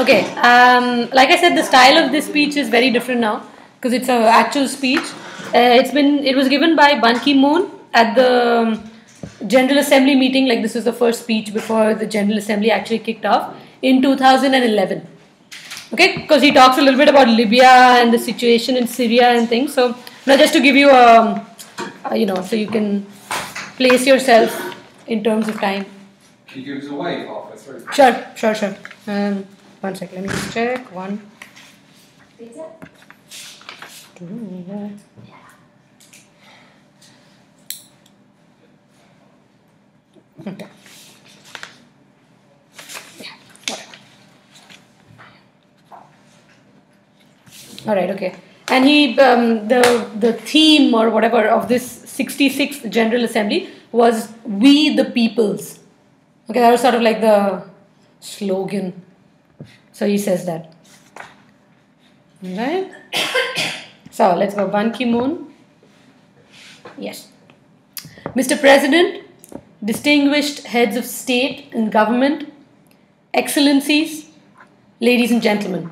Okay, like I said, the style of this speech is very different now because it's an actual speech. It was given by Ban Ki-moon at the General Assembly meeting. Like this was the first speech before the General Assembly actually kicked off in 2011. Okay, because he talks a little bit about Libya and the situation in Syria and things. So now just to give you so you can place yourself in terms of time. Can you give us a wave halfway through? Sure. 1 second, let me just check. 1, 2. Okay. Yeah, whatever. All right, okay. And he, the theme or whatever of this 66th General Assembly was "We the Peoples." Okay, that was sort of like the slogan. So he says that. Right? So let's go. Ban Ki-moon. Yes. Mr. President, distinguished heads of state and government, excellencies, ladies and gentlemen.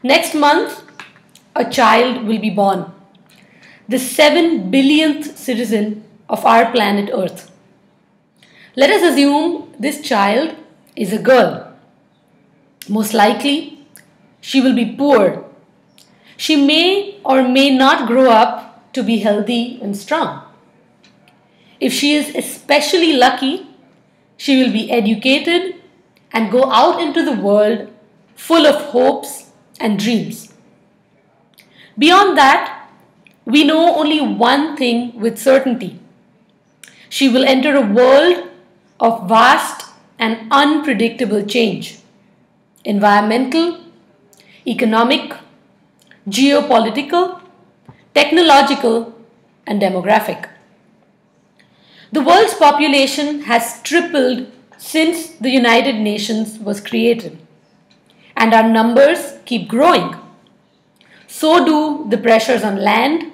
Next month, a child will be born. The 7 billionth citizen of our planet Earth. Let us assume this child is a girl. Most likely, she will be poor. She may or may not grow up to be healthy and strong. If she is especially lucky, she will be educated and go out into the world full of hopes and dreams. Beyond that, we know only one thing with certainty. She will enter a world of vast and unpredictable change. Environmental, economic, geopolitical, technological, and demographic. The world's population has tripled since the United Nations was created, and our numbers keep growing. So do the pressures on land,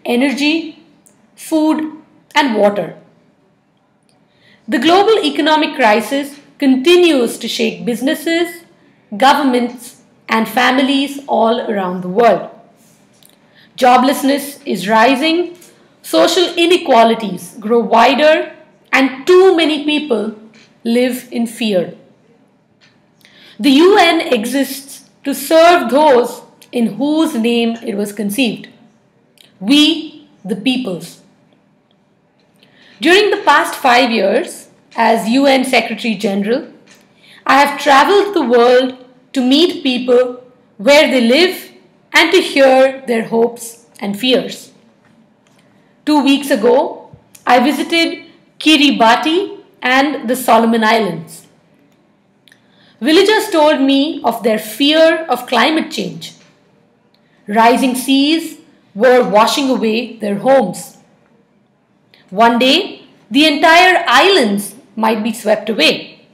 energy, food, and water. The global economic crisis continues to shake businesses, governments, and families all around the world. Joblessness is rising, social inequalities grow wider, and too many people live in fear. The UN exists to serve those in whose name it was conceived. We, the peoples. During the past 5 years, as UN Secretary General, I have traveled the world to meet people where they live and to hear their hopes and fears. 2 weeks ago, I visited Kiribati and the Solomon Islands. Villagers told me of their fear of climate change. Rising seas were washing away their homes. One day, the entire islands might be swept away.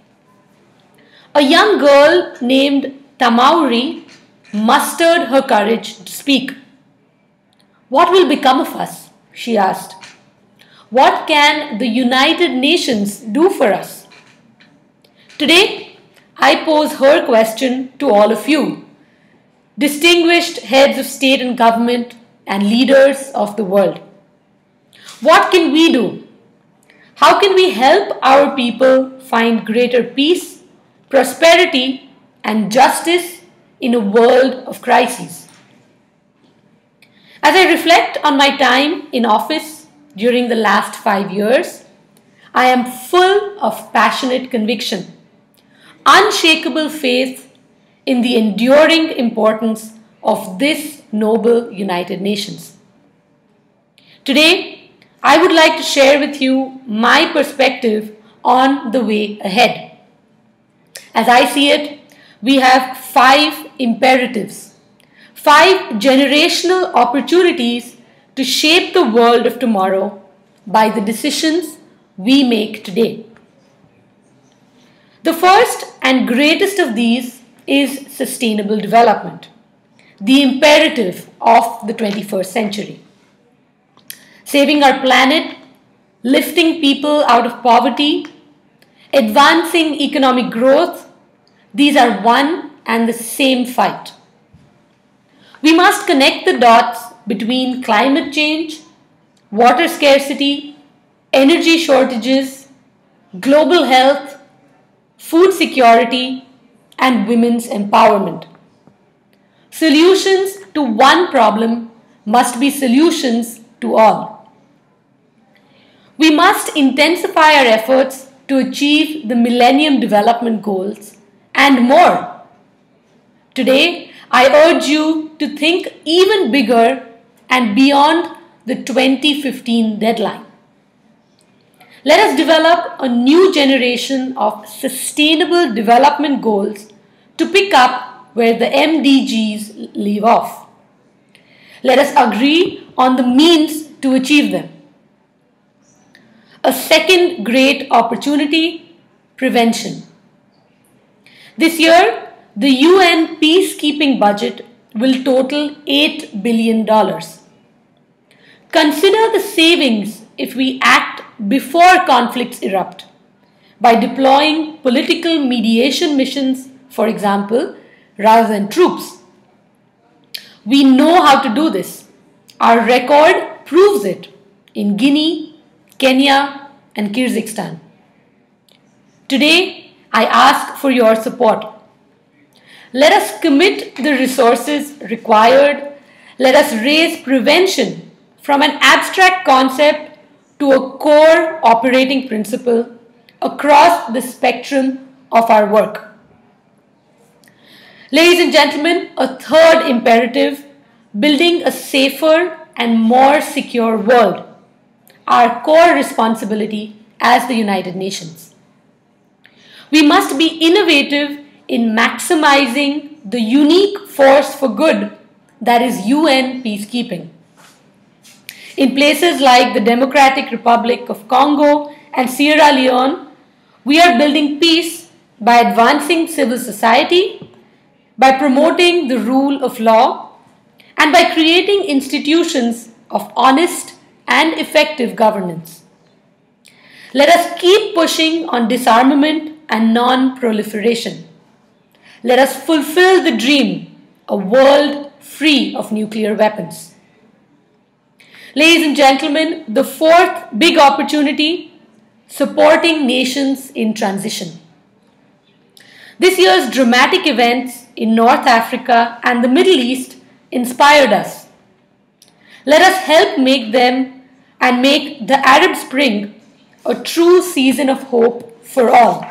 A young girl named Tamauri mustered her courage to speak. "What will become of us?" she asked. "What can the United Nations do for us?" Today, I pose her question to all of you, distinguished heads of state and government and leaders of the world. What can we do? How can we help our people find greater peace, prosperity, and justice in a world of crises? As I reflect on my time in office during the last 5 years, I am full of passionate conviction, unshakable faith in the enduring importance of this noble United Nations. Today, I would like to share with you my perspective on the way ahead. As I see it, we have 5 imperatives, 5 generational opportunities to shape the world of tomorrow by the decisions we make today. The first and greatest of these is sustainable development, the imperative of the 21st century. Saving our planet, lifting people out of poverty, advancing economic growth, These are one and the same fight. We must connect the dots between climate change, water scarcity, energy shortages, global health, food security, and women's empowerment. Solutions to one problem must be solutions to all. We must intensify our efforts to achieve the Millennium Development Goals and more. Today, I urge you to think even bigger and beyond the 2015 deadline. Let us develop a new generation of sustainable development goals to pick up where the MDGs leave off. Let us agree on the means to achieve them. A second great opportunity, prevention. This year, the UN peacekeeping budget will total $8 billion. Consider the savings if we act before conflicts erupt by deploying political mediation missions, for example, rather than troops. We know how to do this. Our record proves it in Guinea, Kenya, and Kyrgyzstan. Today, I ask for your support. Let us commit the resources required. Let us raise prevention from an abstract concept to a core operating principle across the spectrum of our work. Ladies and gentlemen, a third imperative, building a safer and more secure world, our core responsibility as the United Nations. We must be innovative in maximizing the unique force for good that is UN peacekeeping. In places like the Democratic Republic of Congo and Sierra Leone, we are building peace by advancing civil society, by promoting the rule of law, and by creating institutions of honest and effective governance. Let us keep pushing on disarmament and non-proliferation. Let us fulfill the dream, a world free of nuclear weapons. Ladies and gentlemen, the fourth big opportunity, supporting nations in transition. This year's dramatic events in North Africa and the Middle East inspired us. Let us help make them and make the Arab Spring a true season of hope for all.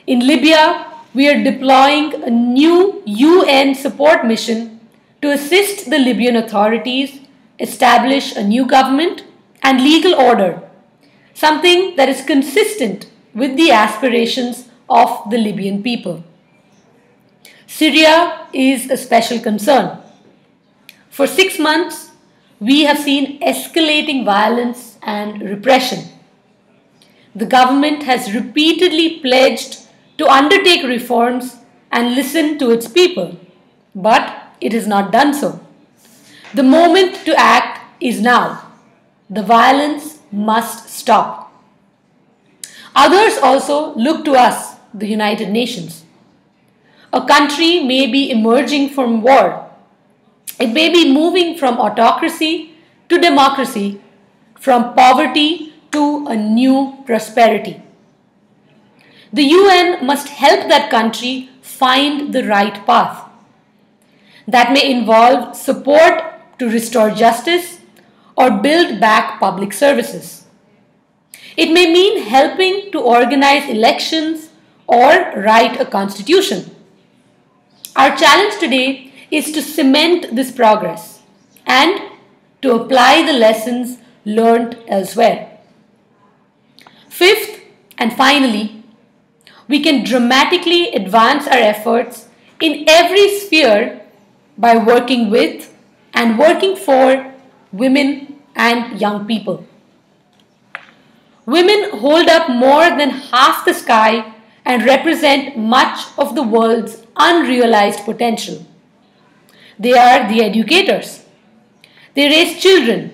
In Libya, we are deploying a new UN support mission to assist the Libyan authorities establish a new government and legal order, something that is consistent with the aspirations of the Libyan people. Syria is a special concern. For 6 months, we have seen escalating violence and repression. The government has repeatedly pledged to undertake reforms and listen to its people, but it has not done so. The moment to act is now. The violence must stop. Others also look to us, the United Nations. A country may be emerging from war. It may be moving from autocracy to democracy, from poverty to a new prosperity. The UN must help that country find the right path. That may involve support to restore justice or build back public services. It may mean helping to organize elections or write a constitution. Our challenge today is to cement this progress and to apply the lessons learned elsewhere. Fifth and finally, we can dramatically advance our efforts in every sphere by working with and working for women and young people. Women hold up more than half the sky and represent much of the world's unrealized potential. They are the educators. They raise children.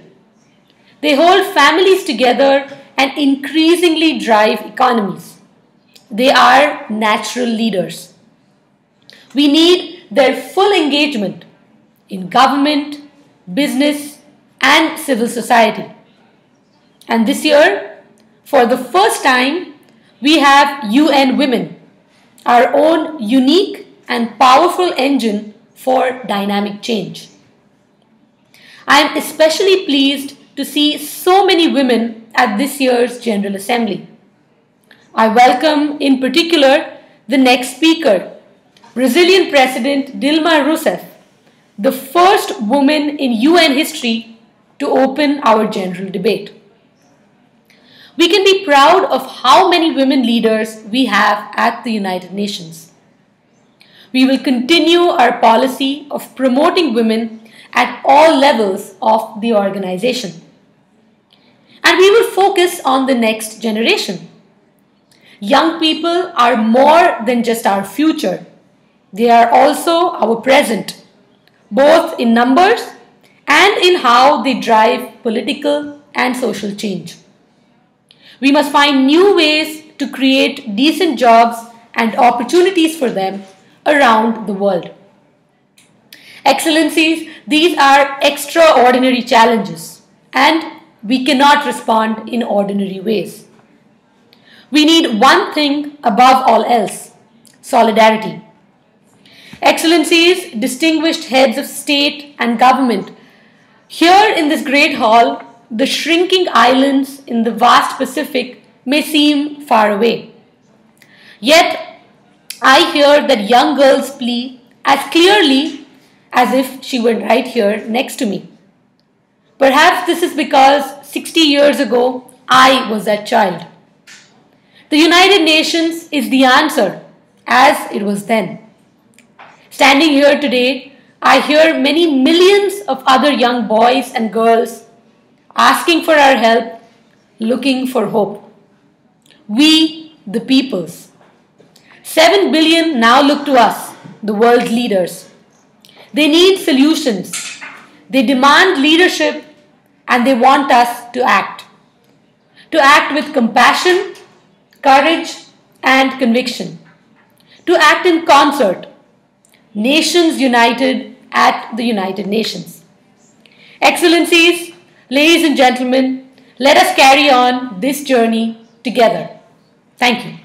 They hold families together and increasingly drive economies. They are natural leaders. We need their full engagement in government, business, and civil society. And this year, for the first time, we have UN Women, our own unique and powerful engine for dynamic change. I am especially pleased to see so many women at this year's General Assembly. I welcome in particular the next speaker, Brazilian President Dilma Rousseff, the first woman in UN history to open our general debate. We can be proud of how many women leaders we have at the United Nations. We will continue our policy of promoting women at all levels of the organization. And we will focus on the next generation. Young people are more than just our future. They are also our present, both in numbers and in how they drive political and social change. We must find new ways to create decent jobs and opportunities for them around the world. Excellencies, these are extraordinary challenges, and we cannot respond in ordinary ways. We need one thing above all else: solidarity. Excellencies, distinguished heads of state and government, here in this great hall, the shrinking islands in the vast Pacific may seem far away. Yet, I hear that young girls plea as clearly as if she were right here next to me. Perhaps this is because 60 years ago, I was that child. The United Nations is the answer, as it was then. Standing here today, I hear many millions of other young boys and girls asking for our help, looking for hope. We, the peoples. 7 billion now look to us, the world's leaders. They need solutions. They demand leadership, and they want us to act. To act with compassion, courage, and conviction. To act in concert. Nations united at the United Nations. Excellencies, ladies and gentlemen, let us carry on this journey together. Thank you.